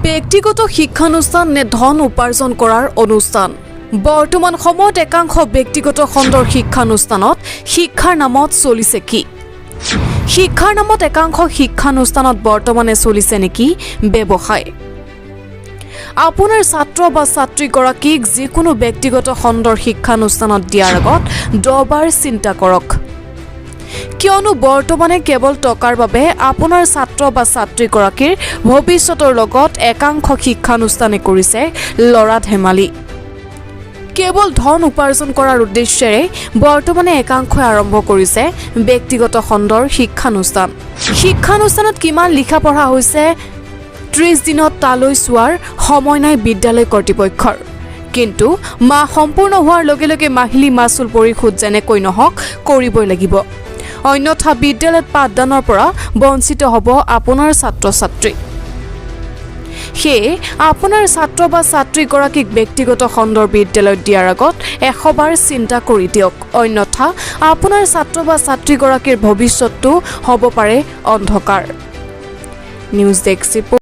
ব্যক্তিগত শিক্ষানুষ্ঠান নে ধন উপাৰ্জন কৰাৰ অনুষ্ঠান। বৰ্তমান সময়ত একাংশ ব্যক্তিগত খণ্ডৰ শিক্ষানুষ্ঠানত শিক্ষাৰ নামত চলিছে কি? শিক্ষাৰ নামত একাংশ শিক্ষানুষ্ঠানত বৰ্তমানে চলিছে নেকি ব্যৱসায়? আপোনাৰ ছাত্ৰ বা ছাত্ৰীগৰাকীক যিকোনো ব্যক্তিগত খণ্ডৰ শিক্ষানুষ্ঠানত দিয়াৰ আগত 10 বাৰ চিন্তা কৰক। কিয়নো বৰ্তমানে কেৱল টকাৰ বাবে আপোনাৰ ছাত্ৰ বা ছাত্ৰীগৰাকীৰ ভৱিষ্যতৰ লগত একাংশ শিক্ষানুষ্ঠানে কৰিছে লৰা ধেমালি। কেৱল ধন উপাৰ্জন কৰাৰ উদ্দেশ্যেৰে বৰ্তমানে একাংশই আৰম্ভ কৰিছে ব্যক্তিগত খণ্ডৰ শিক্ষানুষ্ঠান। শিক্ষানুষ্ঠানত কিমান লিখা পঢ়া হৈছে 30 দিনত তালৈ চোৱাৰ সময় নাই বিদ্যালয় কৰ্তৃপক্ষৰ। কিন্তু মাহ সম্পূৰ্ণ হোৱাৰ লগে লগে মাহিলী মাচুল পৰিশোধ যেনেকৈ নহওক কৰিবই লাগিব, অন্যথা বিদ্যালয়ত পাঠদানৰ পৰা বঞ্চিত হ'ব আপোনাৰ ছাত্ৰ ছাত্ৰী। সেয়ে আপোনাৰ ছাত্ৰ বা ছাত্ৰীগৰাকীক ব্যক্তিগত খণ্ডৰ বিদ্যালয়ত দিয়াৰ আগত 100 বাৰ চিন্তা কৰি দিয়ক, অন্যথা আপোনাৰ ছাত্ৰ বা ছাত্ৰীগৰাকীৰ ভৱিষ্যতটো হ'ব পাৰে অন্ধকাৰ। News desk.